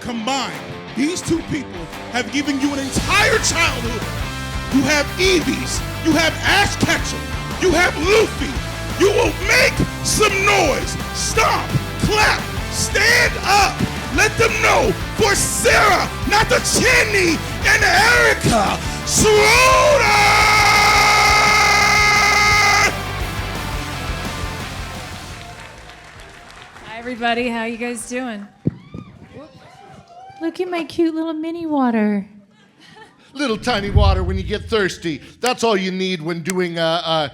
Combined, these two people have given you an entire childhood. You have Eevees, you have Ash Ketchum, you have Luffy. You will make some noise. Stomp, clap, stand up. Let them know for Sarah, Natochenny, and Erica Schroeder! Hi everybody, how you guys doing? Look at my cute little mini water. Little tiny water when you get thirsty. That's all you need when doing a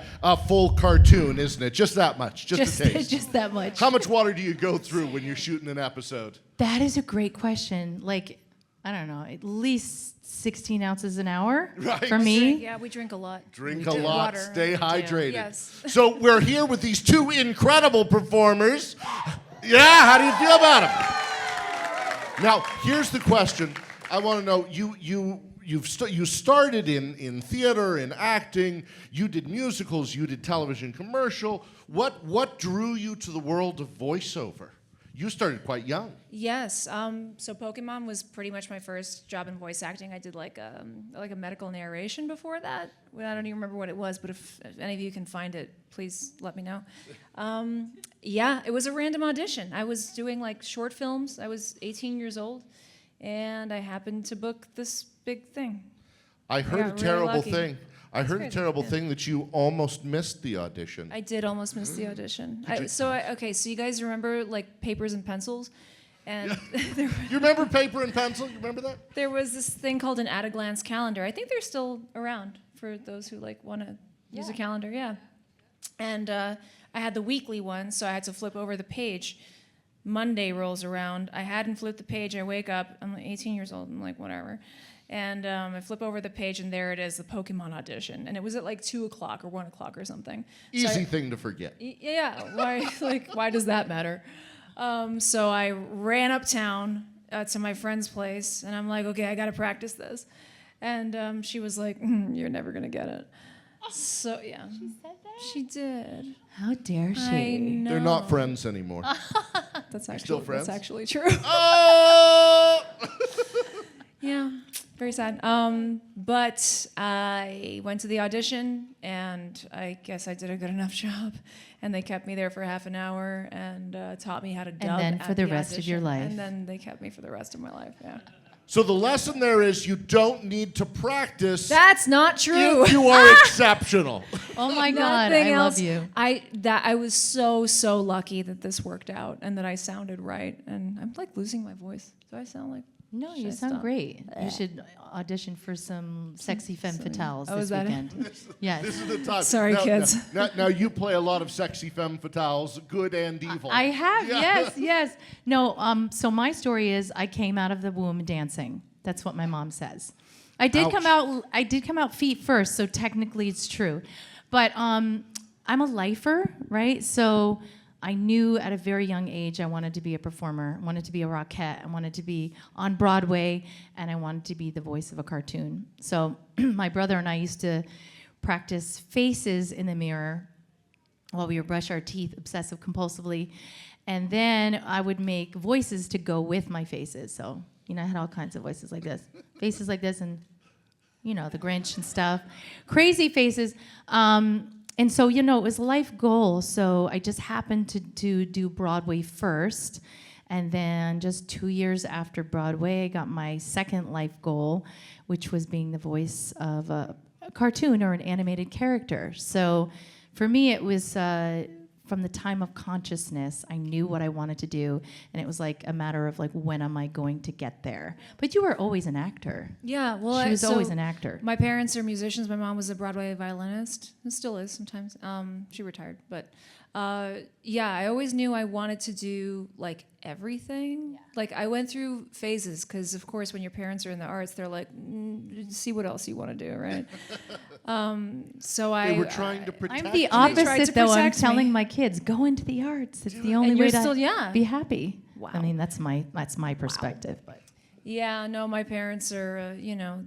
full cartoon, isn't it? Just that much, just a taste. Just that much. How much water do you go through when you're shooting an episode? That is a great question. Like, I don't know, at least 16 ounces an hour Right. for me. Yeah, we drink a lot. Drink We a do. lot, Water. stay hydrated. Yes. So we're here with these two incredible performers. Yeah, how do you feel about them? Now, here's the question. I want to know, you started in theater, in acting, you did musicals, you did television commercial. What drew you to the world of voiceover? You started quite young. Yes. So Pokemon was pretty much my first job in voice acting. I did like a medical narration before that. Well, I don't even remember what it was, but if any of you can find it, please let me know. Yeah, it was a random audition. I was doing like short films. I was 18 years old, and I happened to book this big thing. I heard a got really terrible lucky. thing. I heard a great. terrible Yeah. thing that you almost missed the audition. I did almost miss the audition. you- So you guys remember like papers and pencils? And You remember paper and pencil? You remember that? there was this thing called an at-a-glance calendar. I think they're still around for those who like want to use a calendar. Yeah. And I had the weekly one, so I had to flip over the page. Monday rolls around. I hadn't flipped the page. I wake up. I'm like 18 years old. I'm like, whatever. And I flip over the page, and there it is, the Pokemon audition. And it was at like 2 o'clock or 1 o'clock or something. Easy thing to forget. Yeah. Why does that matter? So I ran uptown to my friend's place, and I'm like, okay, I got to practice this. And she was like, you're never going to get it. So, yeah. She said that? She did. How dare she? I know. They're not friends anymore. Still friends? That's actually true. Oh! Yeah, very sad. But I went to the audition, and I guess I did a good enough job. And they kept me there for half an hour and taught me how to dub. then for at the rest of your audition. life. And then they kept me for the rest of my life. Yeah. So the lesson there is you don't need to practice That's not true. if you are exceptional. Oh my God, Nothing I love else. you. I was so lucky that this worked out and that I sounded right. And I'm like losing my voice. Do I sound like? No, Should you I sound stop? great. You should audition for some sexy femme fatales Oh, this is that it? weekend. Yes. This is the time. Sorry, kids. Now you play a lot of sexy femme fatales, good and evil. I have, Yeah. yes. No, so my story is I came out of the womb dancing. That's what my mom says. I did Ouch. come out feet first, so technically it's true. But I'm a lifer, right? So I knew at a very young age I wanted to be a performer. I wanted to be a rockette. I wanted to be on Broadway, and I wanted to be the voice of a cartoon. So my brother and I used to practice faces in the mirror while we would brush our teeth obsessive compulsively. And then I would make voices to go with my faces. So, I had all kinds of voices like this. Faces like this and, the Grinch and stuff. Crazy faces. And so, it was a life goal. So I just happened to do Broadway first. And then just 2 years after Broadway, I got my second life goal, which was being the voice of a cartoon or an animated character. So for me, it was from the time of consciousness, I knew what I wanted to do. And it was like a matter of like, when am I going to get there? But you were always an actor. Yeah, well, She was always an actor. My parents are musicians. My mom was a Broadway violinist, and still is sometimes. She retired, but yeah, I always knew I wanted to do like everything. Yeah. Like I went through phases because, of course, when your parents are in the arts, they're like, see what else you want to do, right? So they were trying to protect I'm the you. tried opposite, to though. I'm protect me. telling my kids, go into the arts. It's the only And way you're to still- be happy. Wow. I mean, that's my perspective. But Yeah, no, my parents are,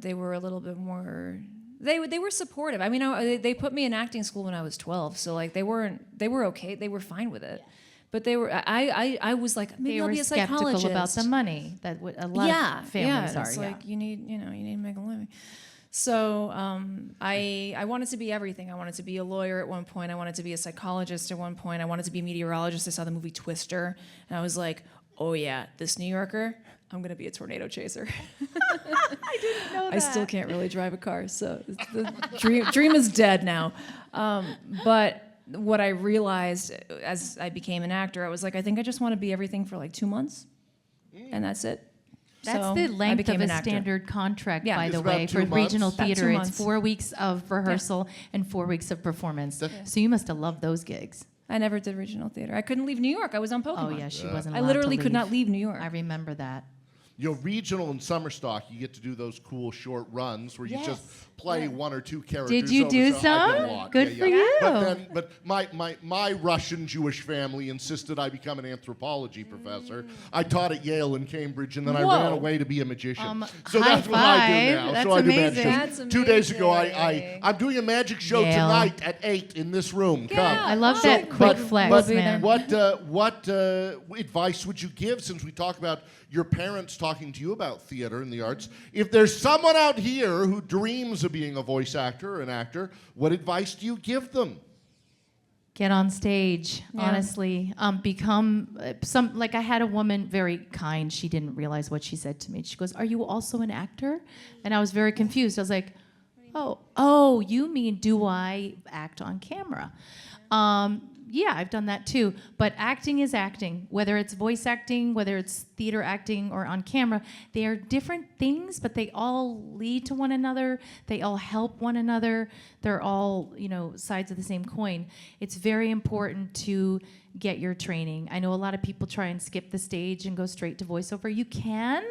they were a little bit more. They were supportive. I mean, they put me in acting school when I was 12, so like they were okay. They were fine with it. But they were. I was like, maybe They I'll were be a psychologist. skeptical about the money that a lot of families are. It's like you need to make a living. So I wanted to be everything. I wanted to be a lawyer at one point. I wanted to be a psychologist at one point. I wanted to be a meteorologist. I saw the movie Twister, and I was like, oh yeah, this New Yorker, I'm gonna be a tornado chaser. I didn't know that. I still can't really drive a car, so the dream is dead now. But what I realized as I became an actor, I was like, I think I just want to be everything for like 2 months, and that's it. That's So the I length of became a an actor. standard contract, Yeah. by It's the about way, 2 for regional About 2 theater. It's months. 4 weeks of rehearsal and 4 weeks of performance. So you must have loved those gigs. I never did regional theater. I couldn't leave New York. I was on Pokemon. Oh yeah, she wasn't. I allowed literally to could not leave. leave New York. I remember that. Regional and summer stock, you get to do those cool short runs where you Yes. just play 1 or 2 characters. Did you over do so I did a some? lot. Good for you. But my Russian Jewish family insisted I become an anthropology professor. I taught at Yale and Cambridge, and then I ran Whoa. away to be a magician. So high that's what I do five. now. That's so I do amazing. magic shows. That's 2 days ago, amazing. I'm doing a magic show Yale. tonight at 8 in this room. Come. I love Oh, that quick flex, We'll be man. there. What advice would you give, since we talk about your parents talking to you about theater and the arts? If there's someone out here who dreams of being a voice actor or an actor, what advice do you give them? Get on stage, Yeah. honestly. Become like I had a woman, very kind. She didn't realize what she said to me. She goes, "Are you also an actor?" And I was very confused. I was like, "Oh, you mean do I act on camera?" Yeah, I've done that too. But acting is acting. Whether it's voice acting, whether it's theater acting, or on camera, they are different things, but they all lead to one another. They all help one another. They're all, sides of the same coin. It's very important to get your training. I know a lot of people try and skip the stage and go straight to voiceover. You can.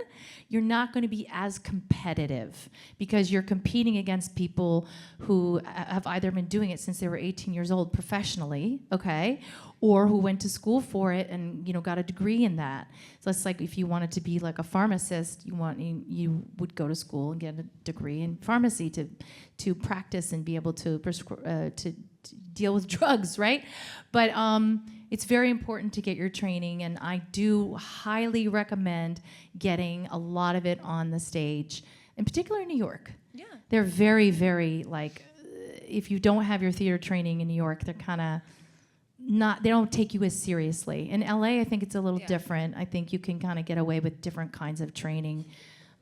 You're not going to be as competitive because you're competing against people who have either been doing it since they were 18 years old professionally, okay, or who went to school for it and got a degree in that. So it's like if you wanted to be like a pharmacist, you would go to school and get a degree in pharmacy to practice and be able to to deal with drugs, right? But it's very important to get your training, and I do highly recommend getting a lot of it on the stage, in particular in New York. Yeah. They're very, very, if you don't have your theater training in New York, they're kind of they don't take you as seriously. In LA, I think it's a little different. I think you can kind of get away with different kinds of training.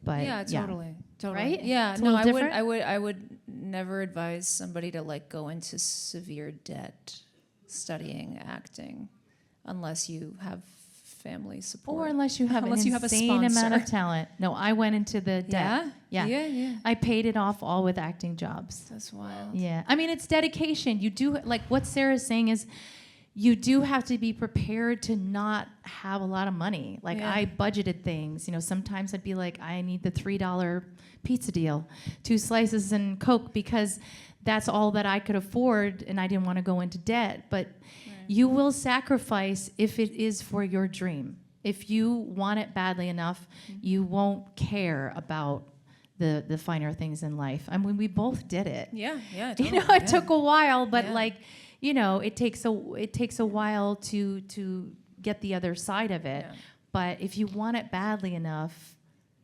But Yeah, totally. Right? Yeah, It's a no, little I different? would never advise somebody to go into severe debt studying acting unless you have family support. Or unless you have Unless an you have a insane amount of sponsor. talent. No, I went into the debt. Yeah. I paid it off all with acting jobs. That's wild. Yeah. I mean, it's dedication. You do, what Sarah's saying is, you do have to be prepared to not have a lot of money. Yeah. I budgeted things. Sometimes I'd be like, I need the $3 pizza deal, 2 slices and Coke, because that's all that I could afford, and I didn't want to go into debt. But you will sacrifice if it is for your dream. If you want it badly enough, you won't care about the finer things in life. I mean, we both did it. Yeah, totally. It took a while, but Yeah. it takes a while to get the other side of it. Yeah. But if you want it badly enough,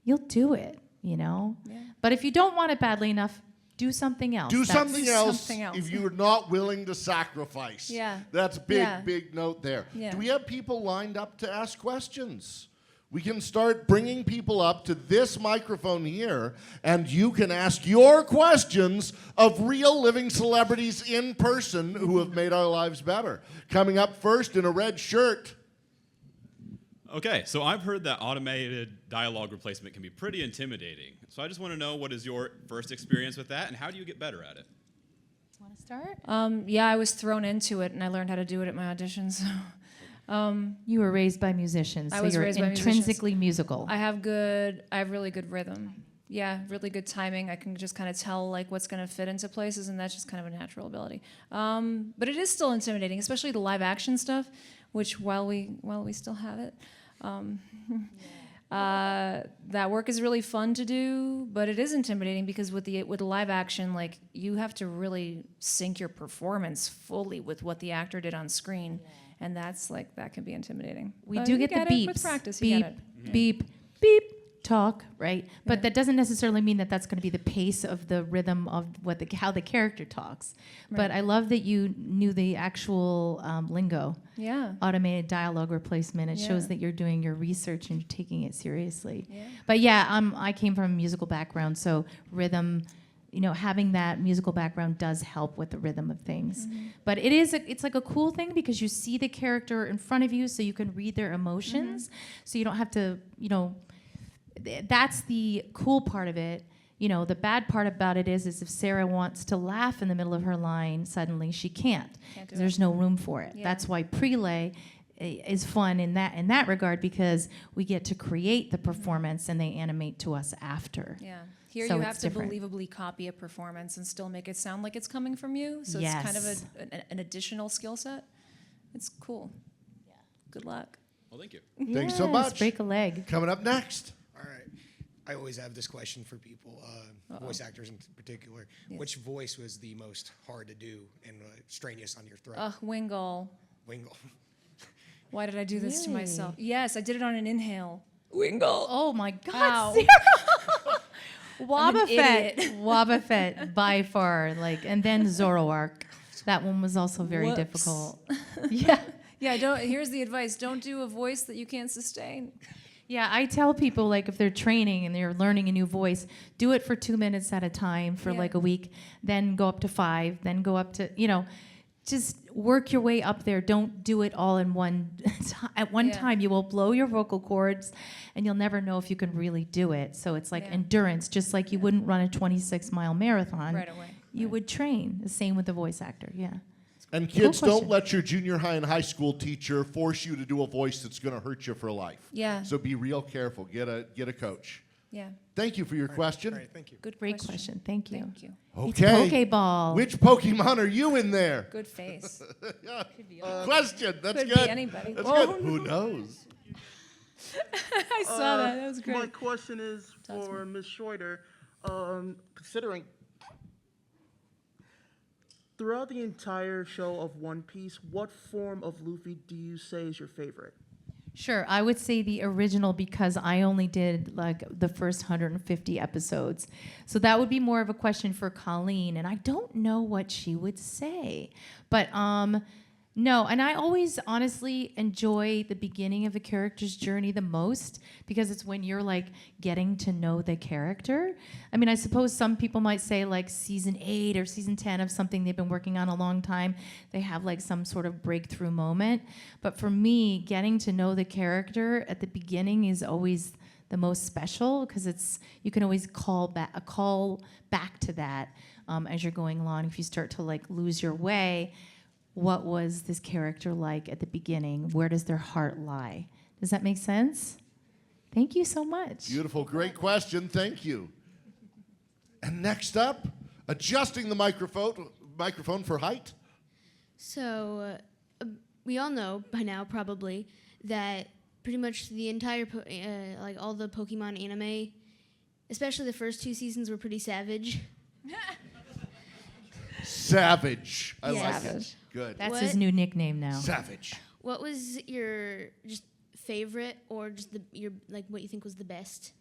you'll do it, Yeah. But if you don't want it badly enough, do something else. Do That's- something else, something else. if you're not willing to sacrifice. Yeah. That's big, Yeah. big note there. Yeah. Do we have people lined up to ask questions? We can start bringing people up to this microphone here, and you can ask your questions of real living celebrities in person who have made our lives better. Coming up first in a red shirt. Okay, so I've heard that automated dialogue replacement can be pretty intimidating. So I just want to know, what is your first experience with that, and how do you get better at it? Want to start? Yeah, I was thrown into it, and I learned how to do it at my auditions. You were raised by musicians, I so was you're raised by intrinsically musical. I have really good rhythm. Yeah, really good timing. I can just kind of tell what's going to fit into places, and that's just kind of a natural ability. But it is still intimidating, especially the live action stuff, which while we still have it, that work is really fun to do, but it is intimidating because with the live action, you have to really sync your performance fully with what the actor did on screen. and that's like that can be intimidating. We But do you get the it. beeps. With practice. Beep, You get it. beep, beep, talk, right? But Yeah. that doesn't necessarily mean that that's going to be the pace of the rhythm of how the character talks. But I love that you knew the actual lingo. Yeah. Automated dialogue replacement. It shows Yeah. that you're doing your research and you're taking it seriously. Yeah. But yeah, I came from a musical background, so rhythm, having that musical background does help with the rhythm of things. But it's like a cool thing because you see the character in front of you, so you can read their emotions. So you don't have to, that's the cool part of it. The bad part about it is if Sarah wants to laugh in the middle of her line, suddenly she can't Can't do because there's no room for it. Yeah. That's why prelay is fun in that regard because we get to create the performance and they animate to us after. Yeah. Here So you it's have to different. believably copy a performance and still make it sound like it's coming from you. So it's kind of Yes. an additional skill set. It's cool. Yeah. Good luck. Well, thank you. Thanks so Yes, much. break a leg. Coming up next. All right. I always have this question for people, voice actors in particular. Yes. Which voice was the most hard to do and strenuous on your throat? Ugh, Wingle. Wingle. Why did I do this to Really? myself? Yes, I did it on an inhale. Wingle. Oh my God, Ow. Sarah. I'm an Wobbuffet, idiot. Wobbuffet by far, and then Zoroark. That one was also very Whoops. difficult. Yeah. Yeah, here's the advice. Don't do a voice that you can't sustain. Yeah, I tell people if they're training and they're learning a new voice, do it for 2 minutes at a time for Yeah. a week, then go up to 5, then go up to, just work your way up there. Don't do it all in at one Yeah. time. You will blow your vocal cords and you'll never know if you can really do it. So it's like Yeah. endurance, just like you wouldn't run a 26-mile marathon. Right away. You would train. The same with the voice actor, yeah. And kids, Cool don't question. let your junior high and high school teacher force you to do a voice that's going to hurt you for life. Yeah. So be real careful. Get a coach. Yeah. Thank you for your question. All right, thank you. Good Great question. Thank you. Thank you. It's Okay. Pokeball. Which Pokemon are you in there? Good face. Question. That's Could be good. anybody. That's Oh, good. Who knows? I saw that. That was great. My question is for Ms. Schroeder. Considering throughout the entire show of One Piece, what form of Luffy do you say is your favorite? Sure, I would say the original because I only did the first 150 episodes. So that would be more of a question for Colleen, and I don't know what she would say. But no, and I always honestly enjoy the beginning of a character's journey the most because it's when you're getting to know the character. I mean, I suppose some people might say season 8 or season 10 of something they've been working on a long time, they have some sort of breakthrough moment. But for me, getting to know the character at the beginning is always the most special because you can always call back to that as you're going along. If you start to lose your way, what was this character like at the beginning? Where does their heart lie? Does that make sense? Thank you so much. Beautiful. Great question. Thank you. And next up, adjusting the microphone for height. So, we all know by now probably that pretty much the entire, all the Pokemon anime, especially the first 2 seasons, were pretty savage. Savage. I like it. Savage. Good. That's What? his new nickname now. Savage. What was your just favorite, or just your what you think was the best,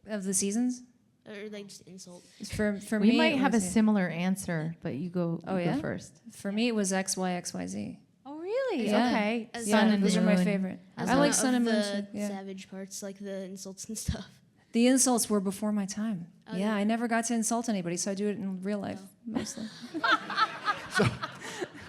Of the seasons? or just insult? For We me, might it have a was, similar answer, but you go, Oh, you go yeah? first. For me, it was XYXYZ. Oh, really? Yeah. Okay. As Sun one and those are my Moon. favorite. As I one like of Sun and Moon. the too, Yeah. savage parts, like the insults and stuff. The insults were before my time. Oh, yeah, yeah. I never got to insult anybody, so I do it in real life mostly.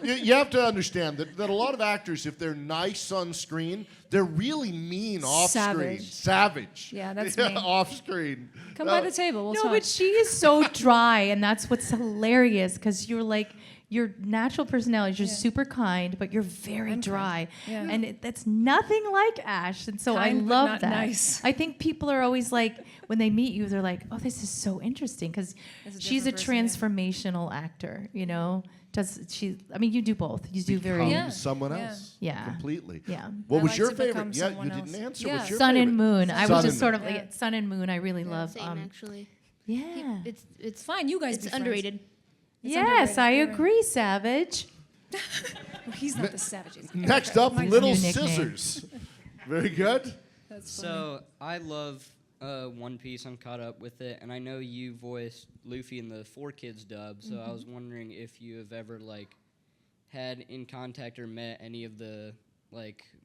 You have to understand that a lot of actors, if they're nice on screen, they're really mean off screen. Savage. Savage. Yeah, that's me. Off screen. Come by the table. We'll No, talk. but she is so dry, and that's what's hilarious because you're your natural personality. You're Yeah. super kind, but you're very I'm kind. dry, Yeah. and that's nothing like Ash. And so Kind, I but love not that. nice. I think people are always when they meet you, they're like, "Oh, this is so interesting," because It's a she's a different person, yeah. transformational actor. I mean, you do both. You do very. Become Yeah. someone Yeah. else. Yeah. Completely. Yeah. What I was like your to favorite? become Yeah, you someone didn't else. answer. Yeah. What's your Sun favorite? and Moon. I Sun was and just sort of Moon. Sun and Moon. I really love. Same actually. Yeah. It's It's fine. You guys it's be friends. underrated. It's Yes, underrated. I You're right. agree, Savage. Well, he's not the savage. Next up, My Little new nickname. Scissors. Very good. That's funny. So I love One Piece. I'm caught up with it, and I know you voiced Luffy in the 4Kids dub. So I was wondering if you have ever had in contact or met any of the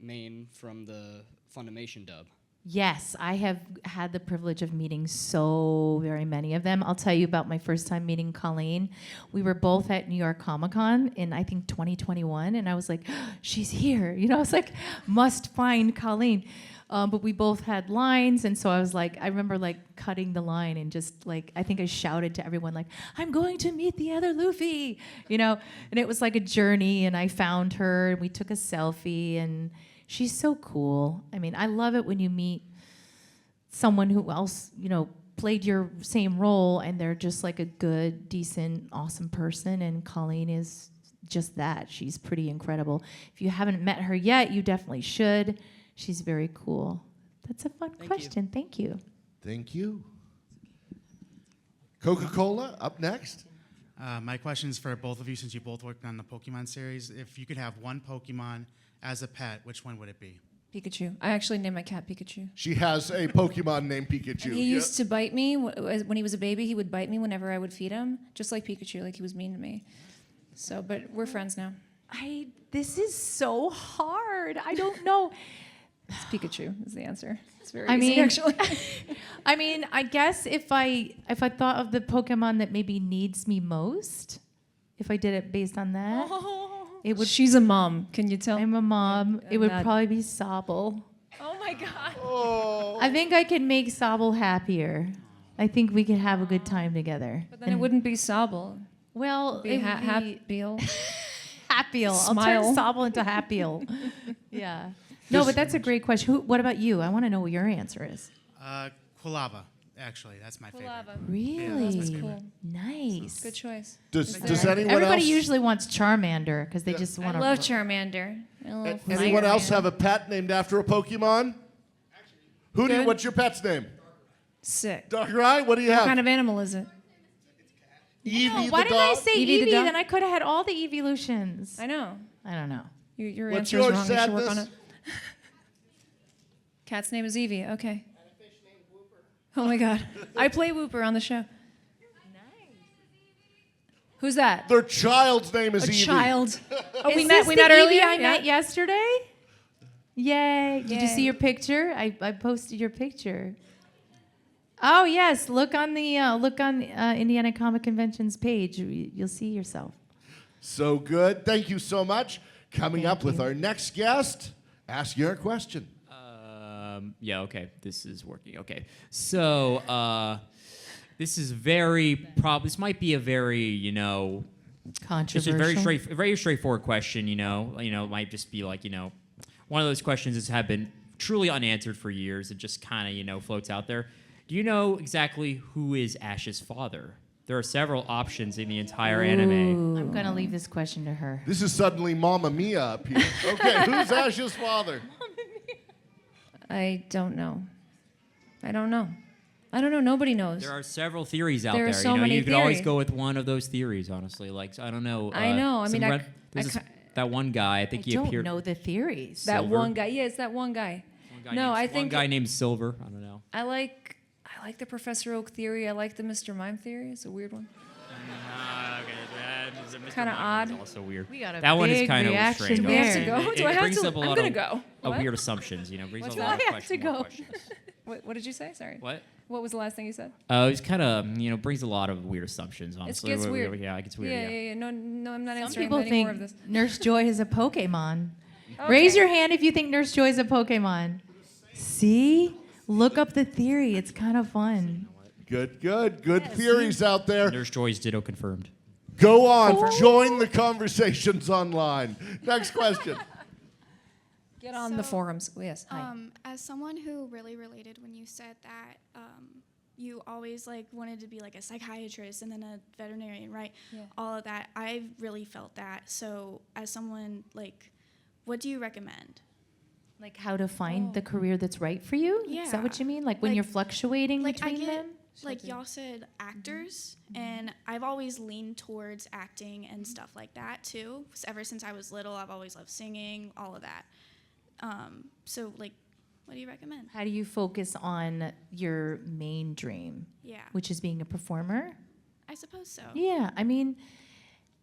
main from the Funimation dub. Yes, I have had the privilege of meeting so very many of them. I'll tell you about my first time meeting Colleen. We were both at New York Comic Con in, I think, 2021, and I was like, she's here. I was like, must find Colleen. But we both had lines, and so I was like, I remember cutting the line and just I think I shouted to everyone I'm going to meet the other Luffy, and it was like a journey, and I found her, and we took a selfie, and she's so cool. I mean, I love it when you meet someone who else, played your same role, and they're just a good, decent, awesome person, and Colleen is just that. She's pretty incredible. If you haven't met her yet, you definitely should. She's very cool. That's a fun question. Thank you. Thank you. Coca-Cola, up next. My question is for both of you, since you both worked on the Pokemon series. If you could have one Pokemon as a pet, which one would it be? Pikachu. I actually named my cat Pikachu. She has a Pokemon named Pikachu. And he used to bite me when he was a baby. He would bite me whenever I would feed him, just like Pikachu. He was mean to me. So, but we're friends now. This is so hard. I don't know. It's Pikachu is the answer. It's very I easy, mean, actually. I mean, I guess if I thought of the Pokemon that maybe needs me most, if I did it based on that, it would. She's a mom. Can you tell? I'm a mom. It would probably be Sobble. Oh my God. Oh. I think I could make Sobble happier. I think we could have a good time together. But then it wouldn't be Sobble. Well, It'd be it would be Happy. Happy'll. I'll Smile. turn Sobble into Happy'll. Yeah. No, but that's a great question. What about you? I want to know what your answer is. Quilava, actually. That's my favorite. Really? That's cool. Nice. Good choice. Does anyone Everybody else? usually wants Charmander because they just want I to. love Charmander. I love Anyone else Charmander. have a pet named after a Pokemon? Good. What's your pet's name? Sick. Dr. I, what do you What have? kind of animal is it? Evie Why the did I dog? say Eevee the Eevee? dog? Then I could have had all the evolutions. I know. I don't know. Your What's answer is your wrong. You should work on sadness? it. Cat's name is Evie. Okay. Oh my God. I play Whooper on the show. Who's that? Their child's name is A Evie. child. Oh, Is we this met the earlier. Eevee I Yeah. met yesterday. Yay! Did you Yay. see your picture? I posted your picture. Oh yes, look on the Indiana Comic Convention's page. You'll see yourself. So good. Thank you so much. Coming Thank up with you. our next guest, ask your question. Yeah, okay. This is working. Okay. So, this is this might be a very, just a Controversial. very straightforward question, it might just be one of those questions that have been truly unanswered for years. It just kind of, floats out there. Do you know exactly who is Ash's father? There are several options in the entire anime. I'm gonna leave this question to her. This is suddenly Mamma Mia up here. Okay, who's Ash's father? I don't know. I don't know. Nobody knows. There are several theories out There there. are so many you could always theories. go with one of those theories, honestly. I don't know. I know. I mean, there's that one guy. I think he don't appeared. know the theories. that Silver. one guy. Yeah, it's that one guy. One guy named Silver. I don't know. I like the Professor Oak theory. I like the Mr. Mime theory. It's a weird one. Kind of odd. Also weird. We got a that one is big kind of reaction strange. Do we have to there. go? It Do I have brings to? up a I'm lot gonna of, go. of What? weird assumptions. Brings What's a that? lot Do I of have to more go? questions. What did you say? Sorry. What? What was the last thing you said? It was kind of, brings a lot of weird assumptions, honestly. gets weird. Yeah, it gets weird. Yeah. No, I'm not Some answering people any more of think this. Nurse Joy is a Pokemon. Okay. Raise your hand if you think Nurse Joy is a Pokemon. See? Look up the theory. It's kind of fun. Good theories out there. Nurse Joy's Ditto confirmed. Go on, join the conversations online. Next question. Get on the forums. Oh, yes. Hi. As someone who really related when you said that you always wanted to be a psychiatrist and then a veterinarian, right? Yeah. All of that, I've really felt that. So as someone what do you recommend? Like how to find the career that's right for you? Is that what you mean? Like when you're fluctuating I between get, them? like y'all said actors, and I've always leaned towards acting and stuff like that too. Ever since I was little, I've always loved singing, all of that. So like, what do you recommend? How do you focus on your main dream? Yeah. Which is being a performer? I suppose so. Yeah, I mean,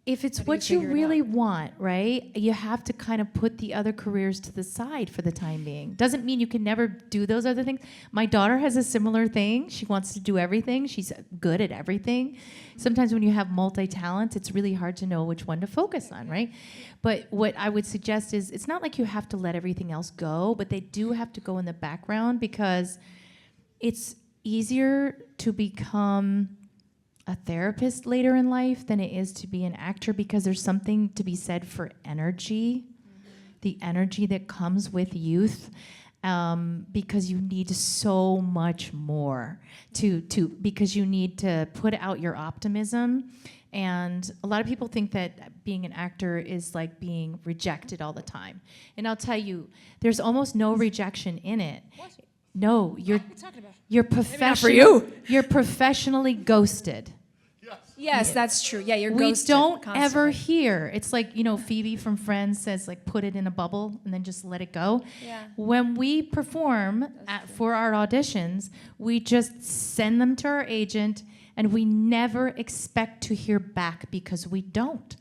if it's How do what you you figure it really out? want, right? You have to kind of put the other careers to the side for the time being. Doesn't mean you can never do those other things. My daughter has a similar thing. She wants to do everything. She's good at everything. Sometimes when you have multi-talent, it's really hard to know which one to focus on, right? But what I would suggest is it's not like you have to let everything else go, but they do have to go in the background because it's easier to become a therapist later in life than it is to be an actor because there's something to be said for energy, the energy that comes with youth, because you need so much more because you need to put out your optimism. And a lot of people think that being an actor is like being rejected all the time. And I'll tell you, there's almost no rejection in it. No, you're you're professionally ghosted. Yes, that's true. Yeah, you're We ghosted don't constantly. ever hear. It's like, Phoebe from Friends says, like, put it in a bubble and then just let it go. Yeah. When we perform for our auditions, we just send them to our agent and we never expect to hear back because we don't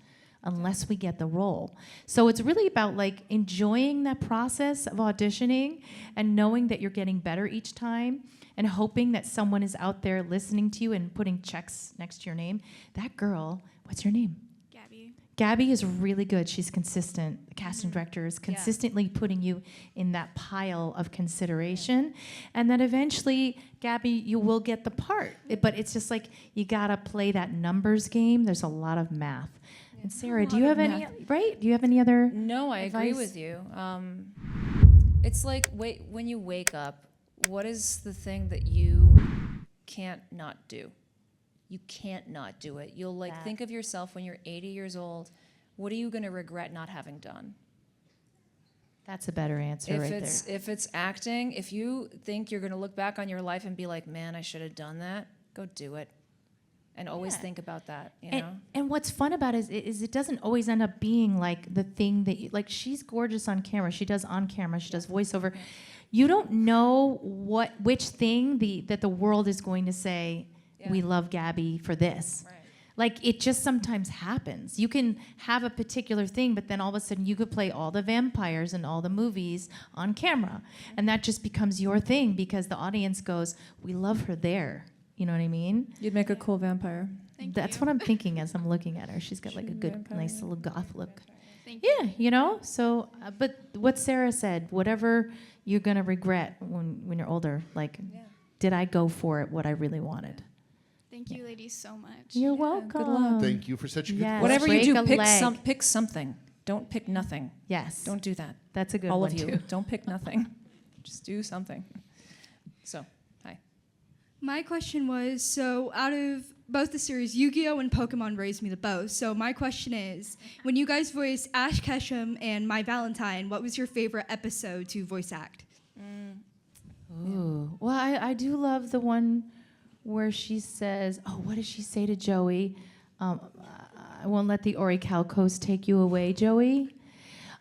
unless we get the role. So it's really about like enjoying that process of auditioning and knowing that you're getting better each time and hoping that someone is out there listening to you and putting checks next to your name. That girl, what's her name? Gabby. Gabby is really good. She's consistent. The casting director is consistently putting you in that pile of consideration. And then eventually, Gabby, you will get the part. But it's just like you got to play that numbers game. There's a lot of math. And Sarah, do you have any, right? Do you have any other No, I agree advice? with you. It's like when you wake up, what is the thing that you can't not do? You can't not do it. You'll like think of yourself when you're 80 years old. What are you going to regret not having done? That's a better answer If right it's there. if it's acting, if you think you're going to look back on your life and be like, man, I should have done that, go do it. And always think about that, you know? And what's fun about it is it doesn't always end up being like the thing that you, like she's gorgeous on camera. She does on camera. She does voiceover. You don't know which thing that the world is going to say, we love Gabby for this. Right. Like it just sometimes happens. You can have a particular thing, but then all of a sudden you could play all the vampires in all the movies on camera. And that just becomes your thing because the audience goes, we love her there. You know what I mean? You'd make a cool vampire. That's what I'm thinking as I'm looking at her. She's got like a good, vampire. nice little goth look. Thank you. Yeah, So, but what Sarah said, whatever you're gonna regret when you're older, like, did I go for it? What I really wanted? Thank you, ladies, so much. You're welcome. good luck. Thank you for such a good Yes. question. Whatever you Break do, a leg. pick something. Don't pick nothing. Yes. Don't do that. That's a good All one of you. too. Don't pick nothing. Just do something. So, hi. My question was, so out of both the series, Yu-Gi-Oh! And Pokemon raised me the most. So my question is, when you guys voiced Ash Ketchum and My Valentine, what was your favorite episode to voice act? Ooh. Well, I do love the one where she says, oh, what does she say to Joey? I won't let the Orichalcos take you away, Joey.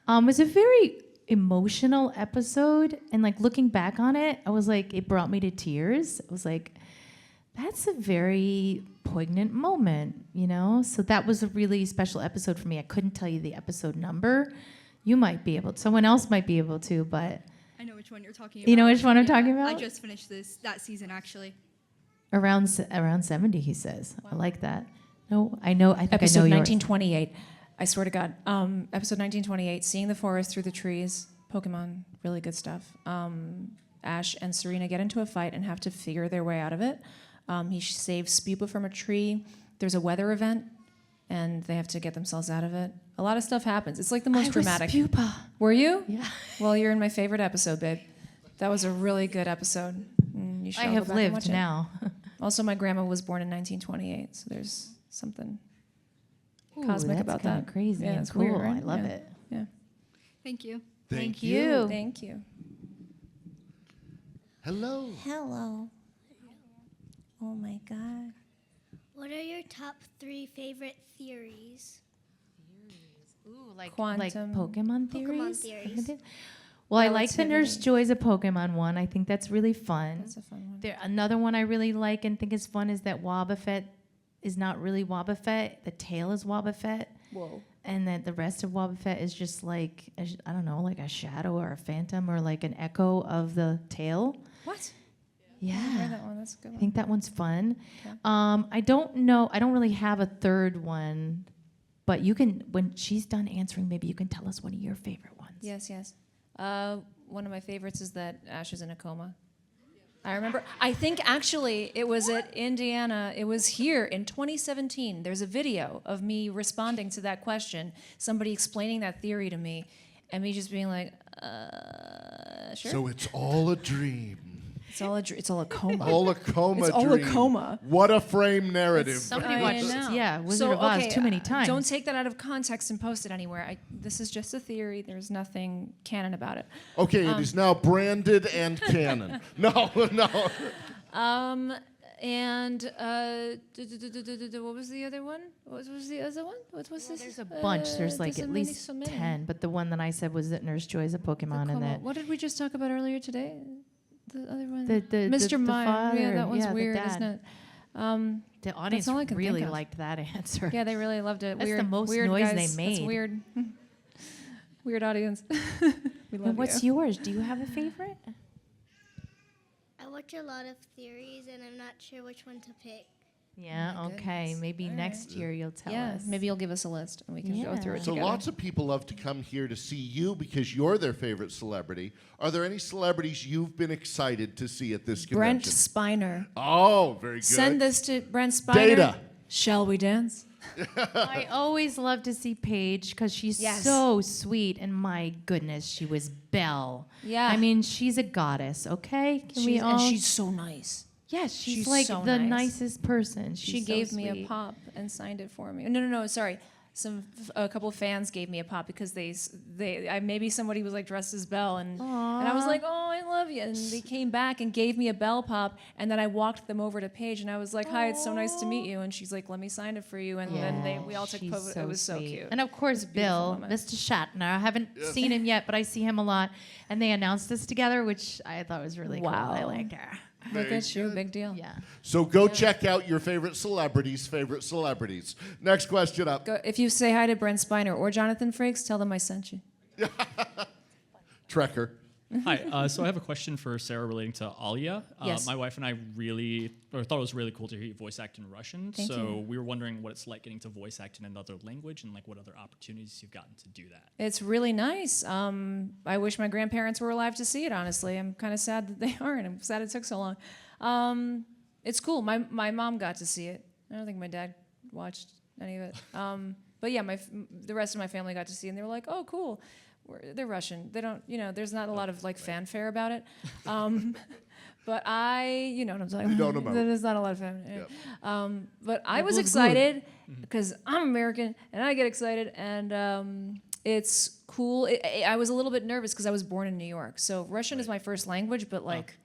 It's a very emotional episode. And like looking back on it, I was like, it brought me to tears. I was like, that's a very poignant moment, So that was a really special episode for me. I couldn't tell you the episode number. You might be able to. Someone else might be able to, but I know which one you're talking about. you know which one I'm talking I about? just finished that season, actually. Around 70, he says. I like that. No, I know. I think Episode I know yours. 1928. I swear to God. Episode 1928, Seeing the Forest Through the Trees. Pokemon, really good stuff. Ash and Serena get into a fight and have to figure their way out of it. He saves Spupa from a tree. There's a weather event, and they have to get themselves out of it. A lot of stuff happens. It's like the most dramatic. I was Spupa. Were you? Yeah. Well, you're in my favorite episode, babe. That was a really good episode. You should I all go have back and watch lived it. now. Also, my grandma was born in 1928, so there's something Ooh, cosmic that's about kinda that. crazy Yeah, and it's cool. weird, right? I love Yeah. it. Yeah. Thank you. Thank you. Thank you. Hello. Hello. Oh my God. What are your top 3 favorite theories? Ooh, like Quantum. Pokemon Pokemon theories? theories. Well, I like the Nurse Relativity. Joy's a Pokemon one. I think that's really fun. That's a fun one. Another one I really like and think is fun is that Wobbuffet is not really Wobbuffet. The tail is Wobbuffet. Whoa. And that the rest of Wobbuffet is just like, I don't know, like a shadow or a phantom or like an echo of the tail. What? Yeah. I didn't hear that one. That's a good I one. think that one's fun. Okay. I don't know. I don't really have a third one, but you can, when she's done answering, maybe you can tell us one of your favorite ones. Yes, yes. One of my favorites is that Ash is in a coma. I remember, I think actually it was at Indiana, it was here in 2017. There's a video of me responding to that question, somebody explaining that theory to me, and me just being like, sure. So it's all a dream. It's all a coma. All a coma It's all dream. a coma. What a frame narrative. Somebody I watched, know. yeah, Wizard of Oz too many times. Don't take that out of context and post it anywhere. This is just a theory. There's nothing canon about it. Okay, it is now branded and canon. No. And what was the other one? What was the other one? What was this? There's a bunch. There's like at least 10, but the one that I said was that Nurse Joy is a Pokemon and that What did we just talk about earlier today? The other one? the Mr. Mime. father, Yeah, that one's the weird, dad. isn't it? The audience all I can really think of. liked that answer. Yeah, they really loved it. That's weird, the most weird noise guys. they made. That's weird. Weird audience. We love And what's you. yours? Do you have a favorite? I watch a lot of theories, and I'm not sure which one to pick. Yeah, my okay. goodness. Maybe All next year you'll tell Yeah, us. maybe you'll give us a list and we can go through it So together. lots of people love to come here to see you because you're their favorite celebrity. Are there any celebrities you've been excited to see at this Brent convention? Spiner. Oh, very good. Send this to Brent Spiner. Data. Shall we dance? I always love to see Paige because she's Yes. so sweet, and my goodness, she was Belle. Yeah. I mean, she's a goddess. Okay, can we all? And she's so nice. Yes, she's she's like so the nice. nicest person. She She's so gave me a sweet. pop and signed it for me. No, sorry. A couple of fans gave me a pop because maybe somebody was like dressed as Belle and I was like, oh, I love you, and they came back and gave me a Belle pop, and then I walked them over to Paige and I was like, hi, it's so nice to meet you, and she's like, let me sign it for you, and then we all took she's photos. It was so sweet. cute. And of course, It was a beautiful Bill, moment. Mr. Shatner. I haven't seen him yet, but I see him a lot, and they announced this together, which I thought was really cool. I Wow. liked her. Look at you, big deal. Yeah. So go check out your favorite celebrities. Next question up. Go, if you say hi to Brent Spiner or Jonathan Frakes, tell them I sent you. Trekker. Hi. So I have a question for Sarah relating to Alia. Yes. My wife and I thought it was really cool to hear you voice act in Russian. Thank so you. we were wondering what it's like getting to voice act in another language and like what other opportunities you've gotten to do that. It's really nice. I wish my grandparents were alive to see it, honestly. I'm kind of sad that they aren't. I'm sad it took so long. It's cool. My mom got to see it. I don't think my dad watched any of it. But yeah, the rest of my family got to see it, and they were like, oh, cool. They're Russian. They don't, there's not a lot of like fanfare about it. But you know what I'm talking You about. don't know. There's not a lot of fanfare. Yep. But I was was excited because I'm American and I get excited, and it's cool. I was a little bit nervous because I was born in New York, so Russian is my first language. But like,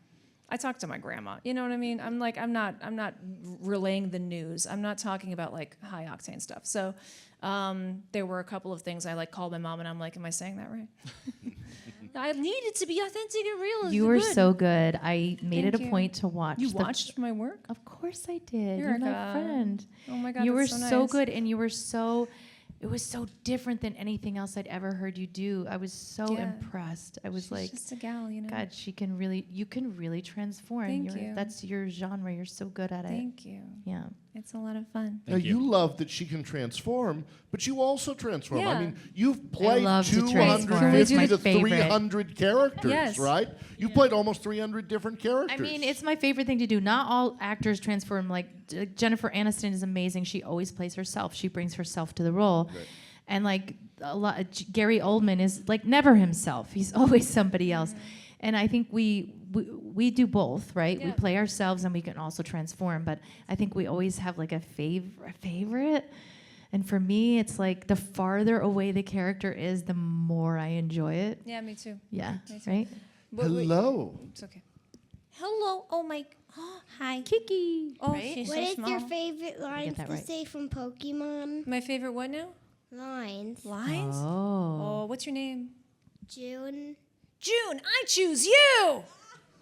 I talk to my grandma. You know what I mean? I'm not relaying the news. I'm not talking about like high octane stuff. So there were a couple of things I like called my mom and I'm like, am I saying that right? I need it to be authentic and real. You were so good. I made Thank it a you. point to watch. You watched my work? Of course I did. You're You're my a- friend. Oh my God, You were that's so so nice. good, and you were so. It was so different than anything else I'd ever heard you do. I was so Yeah. impressed. I was She's like, just a gal, you know. God, you can really transform. Thank you. That's your genre. You're so good at it. Thank you. Yeah. It's a lot of fun. Now you love that she can transform, but you also transform. I Yeah. mean, you've played love to transform. 250 It's to my favorite. 300 characters, Yes. right? You've played almost 300 different characters. I mean, it's my favorite thing to do. Not all actors transform. Like Jennifer Aniston is amazing. She always plays herself. She brings herself to the role. Right. And like Gary Oldman is like never himself. He's always somebody else. And I think we do both, right? We Yeah. play ourselves and we can also transform. But I think we always have like a favorite. And for me, it's like the farther away the character is, the more I enjoy it. Yeah, me too. Yeah, Me too. right? But wait, Hello. it's okay. Hello. Oh my. Hi. Kiki. Oh, right? she's What so is small. your favorite lines that to right. say from Pokemon? My favorite what now? Lines. Lines? Oh. Oh, what's your name? June. June, I choose you.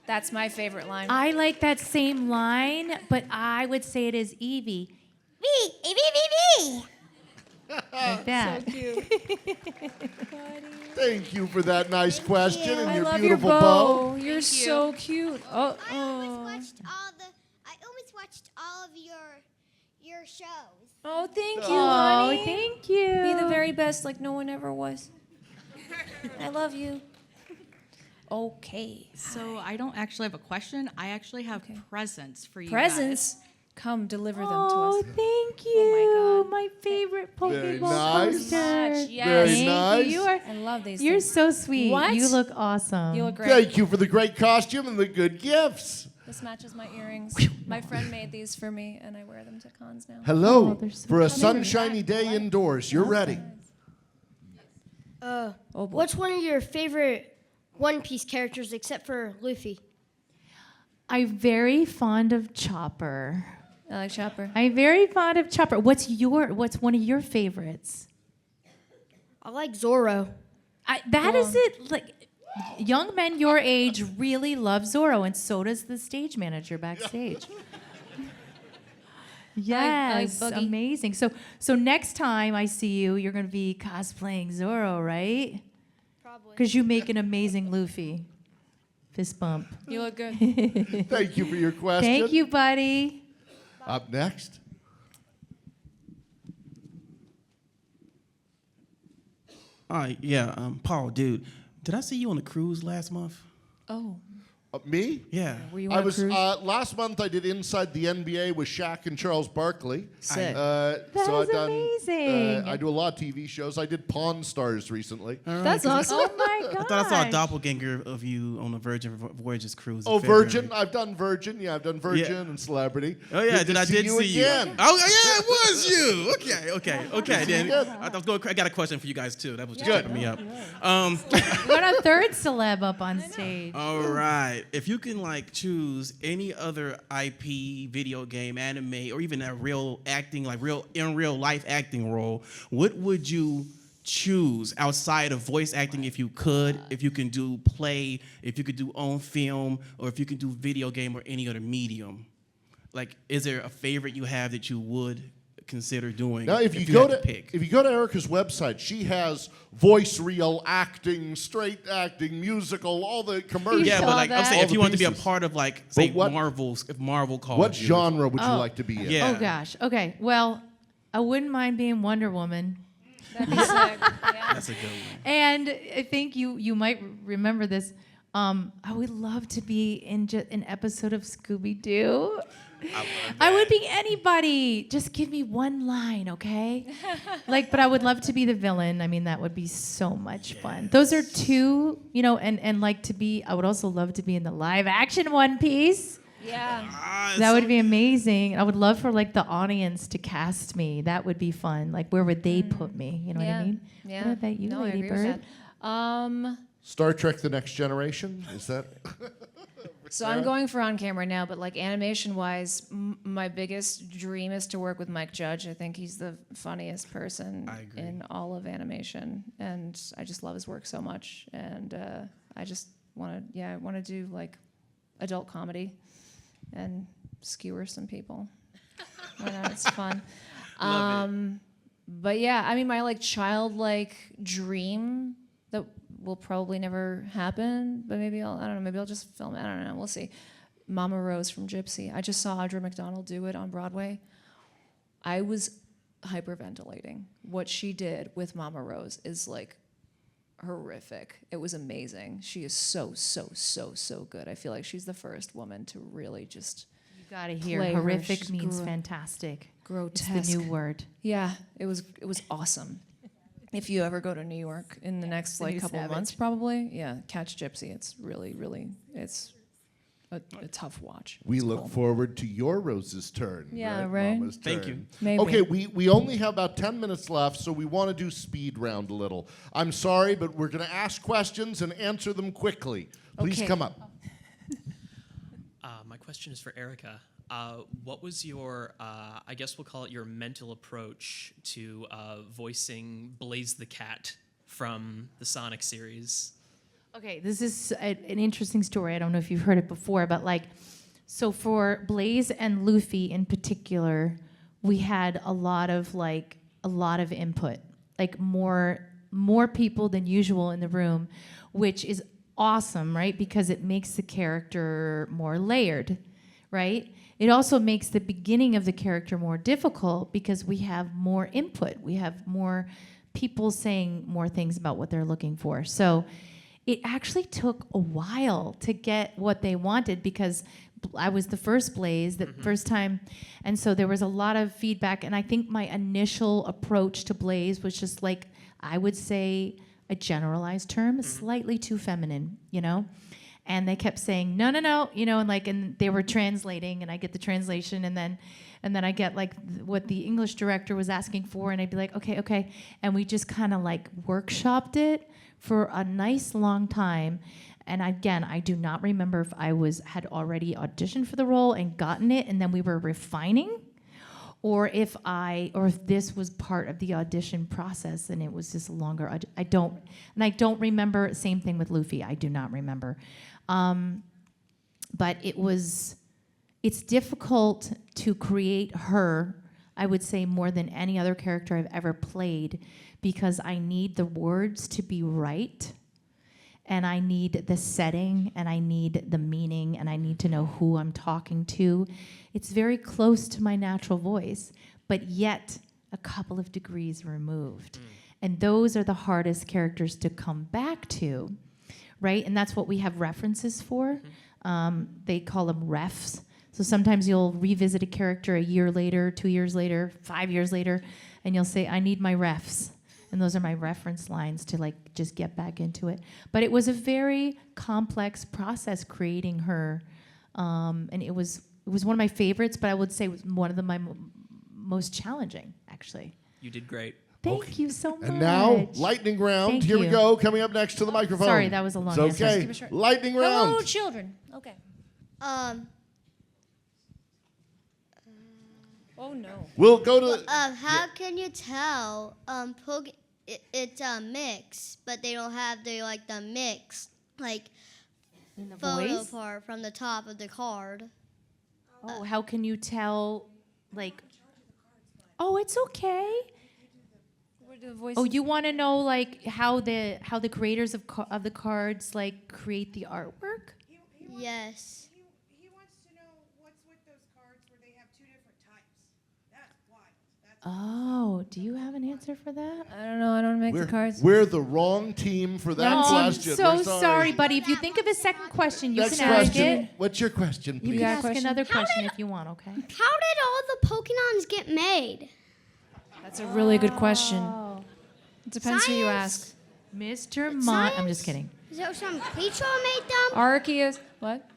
That's my favorite line. I like that same line, but I would say it as Evie. Me. Like that. So cute. Thank you for that nice question and I your love your beautiful bow. bow. You're so cute. Oh, I almost watched all of your shows. Oh, thank you, Oh, honey. thank you. Be the very best, like no one ever was. I love you. Okay. So I don't actually have a question. I actually have presents for you Presents. guys. Come deliver them Oh, to us. thank you. Oh my favorite Very Pokeball nice. poster. Yes. Very Thank nice. you. You are, I love these. you're things. so sweet. What? You look awesome. You look great. Thank you for the great costume and the good gifts. This matches my earrings. My friend made these for me, and I wear them to cons now. Hello. they're so For a cute. sunshiny day indoors, you're ready. Oh boy. What's one of your favorite One Piece characters except for Luffy? I'm very fond of Chopper. I like Chopper. I'm very fond of Chopper. What's one of your favorites? I like Zoro. That is it. Like young men your age really love Zoro, and so does the stage manager backstage. Yes, Boogie. amazing. So next time I see you, you're going to be cosplaying Zoro, right? Probably. Because you make an amazing Luffy. Fist bump. You look good. Thank you for your question. Thank you, buddy. Up next. Paul, dude, did I see you on a cruise last month? Oh. Me? Yeah. Were you I on a was cruise? last month. I did Inside the NBA with Shaq and Charles Barkley. Sick. That so is I've done. amazing. I do a lot of TV shows. I did Pawn Stars recently. All right, That's 'cause awesome. Oh my I god. thought I saw a doppelganger of you on the Virgin Voyages cruise. in Oh, February. Virgin. I've done Virgin. Yeah, I've done Virgin and Celebrity. Oh yeah, Good to I did see you. again. Oh yeah, it was you. Okay. see you Then again. I got a question for you guys too. That was just Good. tripping me up. We got a third celeb up on stage. All right. If you can choose any other IP, video game, anime, or even a real acting, in real life acting role, what would you choose outside of voice acting if you could? If you can do play, if you could do on film, or if you could do video game or any other medium? Is there a favorite you have that you would consider doing? Now, if you go to Erica's website, she has voice reel acting, straight acting, musical, all the commercials. Yeah, but I'm saying All if the you want to be a pieces. part of But what- if Marvel called What you. genre would you Oh. like to be in? Yeah. Oh gosh. Okay. Well, I wouldn't mind being Wonder Woman. That'd be sick. Yeah. That's a good one. And I think you might remember this. I would love to be in an episode of Scooby Doo. I would be anybody. Just give me one line, okay? But I would love to be the villain. I mean, that would be so much fun. Those are two, I would also love to be in the live action One Piece. Yeah. That would be amazing. I would love for the audience to cast me. That would be fun. Where would they put me? You know what I mean? Yeah. What about you, No, I Lady agree with Bird? that. Star Trek: The Next Generation. Is that? So I'm going for on camera now, but animation wise, my biggest dream is to work with Mike Judge. I think he's the funniest person in all of animation, and I just love his work so much. And I just want to do adult comedy and skewer some people. Why not? It's fun. But yeah, I mean, my childlike dream that will probably never happen, but maybe I'll just film it. I don't know. We'll see. Mama Rose from Gypsy. I just saw Audra McDonald do it on Broadway. I was hyperventilating. What she did with Mama Rose is horrific. It was amazing. She is so good. I feel like she's the first woman to really just You gotta hear. play her. Horrific She's means fantastic. grotesque. It's the new word. Yeah, it was awesome. If you ever go to New York in the next the new couple of Savage. months, probably, catch Gypsy. It's really, it's a tough watch. We It's look cool. forward to your Rose's turn. Yeah, right. Mama's Thank turn. you. Maybe. Okay, we only have about 10 minutes left, so we want to do speed round a little. I'm sorry, but we're going to ask questions and answer them quickly. Please Okay. come up. My question is for Erica. What was your, I guess we'll call it your mental approach to voicing Blaze the Cat from the Sonic series? Okay, this is an interesting story. I don't know if you've heard it before, but like, so for Blaze and Luffy in particular, we had a lot of input, like more people than usual in the room, which is awesome, right? Because it makes the character more layered, right? It also makes the beginning of the character more difficult because we have more input. We have more people saying more things about what they're looking for. So it actually took a while to get what they wanted because I was the first Blaze, the first time. And so there was a lot of feedback. And I think my initial approach to Blaze was just like, I would say a generalized term, slightly too feminine, you know? And they kept saying, no, you know, and they were translating, and I get the translation, and then I get like what the English director was asking for, and I'd be like, okay. And we just kind of like workshopped it for a nice long time. And again, I do not remember if I had already auditioned for the role and gotten it, and then we were refining, or if this was part of the audition process and it was just longer. I don't remember. Same thing with Luffy. I do not remember. But it's difficult to create her, I would say, more than any other character I've ever played, because I need the words to be right, and I need the setting, and I need the meaning, and I need to know who I'm talking to. It's very close to my natural voice, but yet a couple of degrees removed. And those are the hardest characters to come back to, right? And that's what we have references for. They call them refs. So sometimes you'll revisit a character a year later, 2 years later, 5 years later, and you'll say, I need my refs. And those are my reference lines to like just get back into it. But it was a very complex process creating her. And it was one of my favorites, but I would say it was one of my most challenging, actually. You did great. Thank you so much. And now, lightning round. Thank Here we you. go. Coming up next to the microphone. Sorry, that was a long It's answer. okay. Lightning round. Hello, children. Okay. Oh no. We'll go to. How can you tell it's a mix, but they don't have the mix In the photo voice? part from the top of the card? Oh, how can you tell, like? Oh, it's okay. Oh, you want to know like how the creators of the cards like create the artwork? Yes. He wants to know what's with those cards where they have two different types. That's wild. Oh, do you have an answer for that? I don't know. I don't make the cards. We're the wrong team for that question. I'm so We're sorry, buddy. If you think of a second question, you Next can ask question. it. What's your question, please? You can ask another question if you want, okay? How did all the Pokemons get made? That's a really good question. It depends who you ask. Mr. Mott. I'm just kidding. Is there some creature made them? Arceus. What?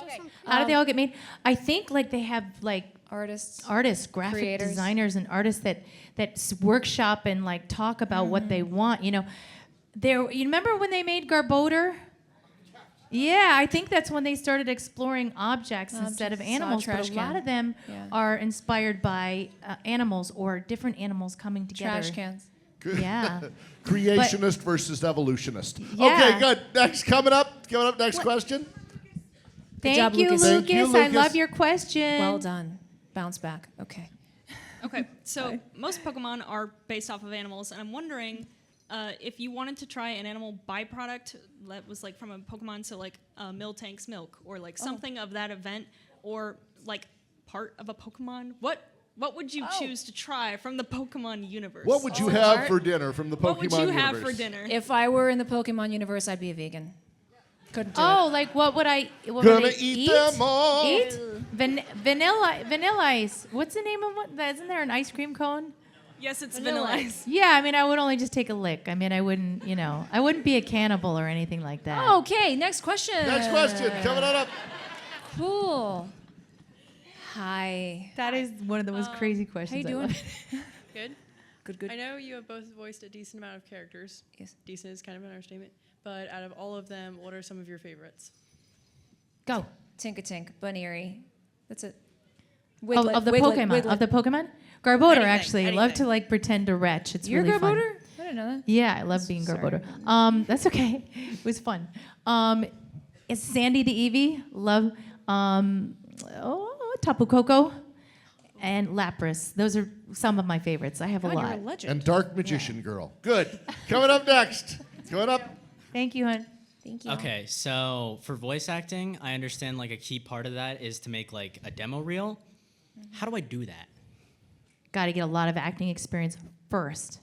Okay. How did they all get made? I think like they have like artists, graphic creators. designers, and artists that workshop and like talk about what they want. You know, you remember when they made Garbodor? Yeah, I think that's when they started exploring objects instead of animals. But trash a lot can. of them Yeah. are inspired by animals or different animals coming together. Trash cans. Yeah. Creationist versus evolutionist. Yeah. Okay, good. Next, coming up. Next question. Thank job, you, Lucas. Lucas. Thank you, I Lucas. love your question. Well done. Bounce back. Okay. Okay, so most Pokemon are based off of animals, and I'm wondering if you wanted to try an animal byproduct that was like from a Pokemon, so like Miltank's milk, or like something of that event, or like part of a Pokemon. What would you choose to try from the Pokemon universe? What would you have for dinner from the Pokemon What would you universe? have for dinner? If I were in the Pokemon universe, I'd be a vegan. Couldn't do Oh, it. like what would I? What Gonna would I eat them all. Eat vanilla ice. What's the name of what? Isn't there an ice cream cone? Yes, it's Vanilla Ice. Yeah, I mean, I would only just take a lick. I mean, I wouldn't be a cannibal or anything like that. Okay, next question. Next question. Coming on up. Cool. Hi. That is one of the most crazy questions. How you doing? Good. Good. I know you have both voiced a decent amount of characters. Yes. Decent is kind of an understatement. But out of all of them, what are some of your favorites? Go. Tinkatink, Bunnery. That's it. Of the Pokemon. Of the Pokemon? Garbodor, actually. I love to like pretend to retch. It's You're really fun. Garbodor? I didn't know that. Yeah, I love being Garbodor. That's okay. It was fun. It's Sandy the Eevee. Love Tapu Koko and Lapras. Those are some of my favorites. I have a lot. And Dark Magician Girl. Good. Coming up next. Coming up. Thank you, hon. Thank you. Okay, so for voice acting, I understand like a key part of that is to make like a demo reel. How do I do that? Got to get a lot of acting experience first.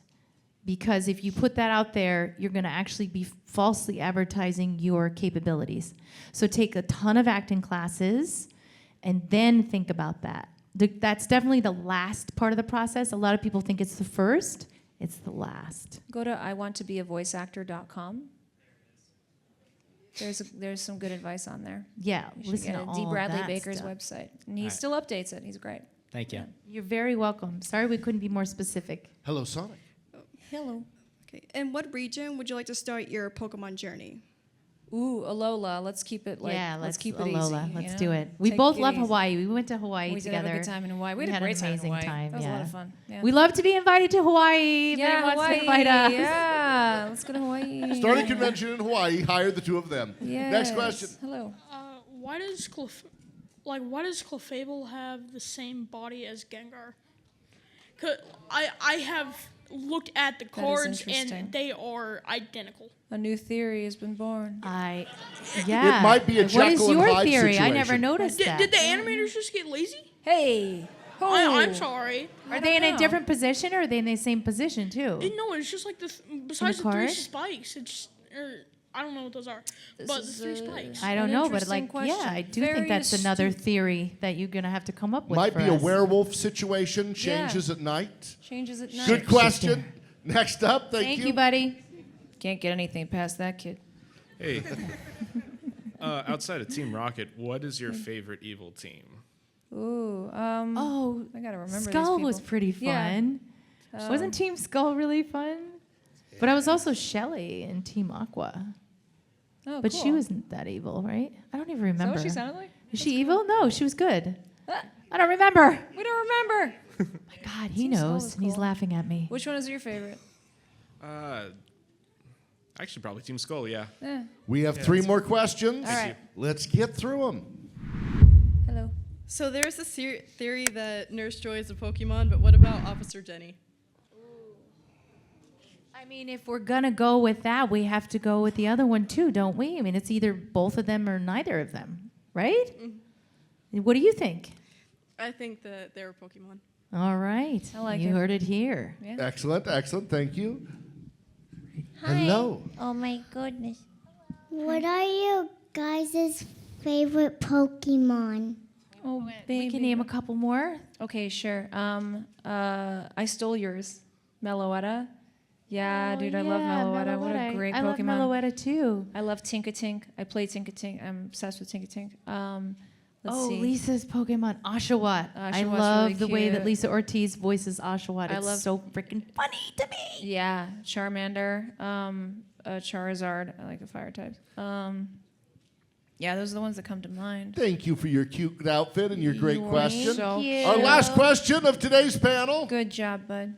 Because if you put that out there, you're going to actually be falsely advertising your capabilities. So take a ton of acting classes and then think about that. That's definitely the last part of the process. A lot of people think it's the first. It's the last. Go to iwanttobeavoiceactor.com. There's some good advice on there. Yeah, You should listen get to it. all D. of Bradley that Baker's stuff. website. And he All right. still updates it. He's great. Thank you. You're very welcome. Sorry we couldn't be more specific. Hello, Sonic. Hello. Okay. In what region would you like to start your Pokemon journey? Ooh, Alola. Let's keep it like. Yeah, let's keep it Alola. easy. Let's you do know? it. We Take both it love easy. Hawaii. We went to Hawaii We did together. have a good time in Hawaii. We had a had great an time in amazing Hawaii. time. That was a yeah. lot of fun. Yeah. We love to be invited to Hawaii. If Yeah, anyone wants Hawaii. to invite us. Yeah, let's go to Hawaii. Start a convention in Hawaii. Hire the two of them. Next Yes. question. Hello. Why does Clefable have the same body as Gengar? 'Cause I have looked at the That is cards interesting. and they are identical. A new theory has been born. Yeah. It might be a What is Jekyll and your Hyde theory? I situation. never noticed that. Did the animators just get lazy? Hey. I'm sorry. Are they in a different position or are they in the same position too? No, it's just like besides the three card? spikes. It's I don't know what those are, but the three spikes. I don't know, but like, yeah, I do think that's another theory that you're gonna have to come up with. Might for be a us. werewolf situation. Changes at night. Changes at night. Good question. Next up, thank you. you, buddy. Can't get anything past that kid. Hey, outside of Team Rocket, what is your favorite evil team? Ooh. Oh, I gotta remember. Skull these was people. pretty Yeah. fun. Wasn't Team Skull really fun? But I was also Shelly in Team Aqua. Oh, But cool. she wasn't that evil, right? I don't even remember. Is that what she sounded like? Is she evil? No, she was good. I don't remember. We don't remember. My God, he Team Skull knows, was and he's cool. laughing at me. Which one is your favorite? Actually, probably Team Skull, yeah. Yeah. We have Yeah, three that's- more questions. All right. Let's get through them. Hello. So there's a theory that Nurse Joy is a Pokemon, but what about Officer Jenny? I mean, if we're gonna go with that, we have to go with the other one too, don't we? I mean, it's either both of them or neither of them, right? What do you think? I think that they're a Pokemon. All right, I like you it. heard it here. Yeah. Excellent, excellent. Thank you. Hi. Hello. Oh my goodness. What are you guys' favorite Pokemon? Oh, We can name a couple more. Okay, sure. I stole yours, Meloetta. Yeah, dude, I love Oh, yeah, Meloetta. What a Meloetta. great I love Pokemon. Meloetta too. I love Tinkatink. I play Tinkatink. I'm obsessed with Tinkatink. Let's Oh, see. Lisa's Pokemon, Oshawott. I Oshawat's love really the way that cute. Lisa Ortiz voices Oshawott. I It's love- so freaking funny to me. Yeah, Charmander, Charizard. I like the fire types. Yeah, those are the ones that come to mind. Thank you for your cute outfit and your great You're question. so Our last question of today's panel. Good job, bud.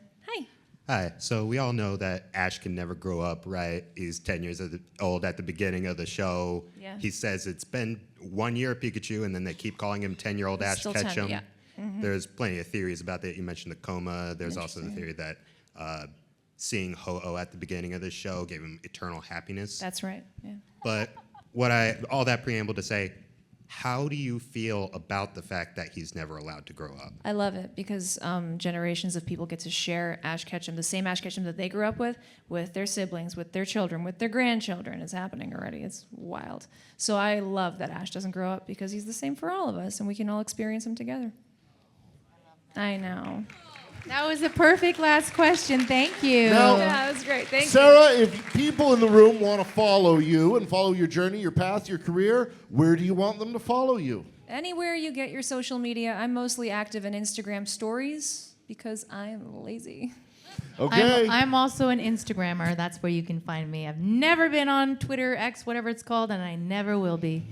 Hi. So we all know that Ash can never grow up, right? He's 10 years old at the beginning of the show. Yeah. He says it's been 1 year Pikachu, and then they keep calling him 10-year-old Ash Still 10, Ketchum. yeah. Mhm. There's plenty of theories about that. You mentioned the coma. There's also the theory that seeing Ho-Oh at the beginning of the show gave him eternal happiness. That's right. Yeah. But all that preamble to say, how do you feel about the fact that he's never allowed to grow up? I love it because generations of people get to share Ash Ketchum, the same Ash Ketchum that they grew up with their siblings, with their children, with their grandchildren. It's happening already. It's wild. So I love that Ash doesn't grow up because he's the same for all of us, and we can all experience him together. I know. That was a perfect last question. Thank you. Now, Yeah, that was great. Thank you. Sarah, if people in the room want to follow you and follow your journey, your path, your career, where do you want them to follow you? Anywhere you get your social media, I'm mostly active in Instagram stories because I'm lazy. Okay. I'm also an Instagrammer. That's where you can find me. I've never been on Twitter, X, whatever it's called, and I never will be.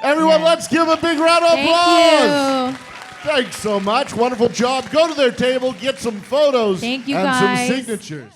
Everyone, let's give a big round of Thank applause. you. Thanks so much. Wonderful job. Go to their table, get some photos Thank you, and guys. some signatures.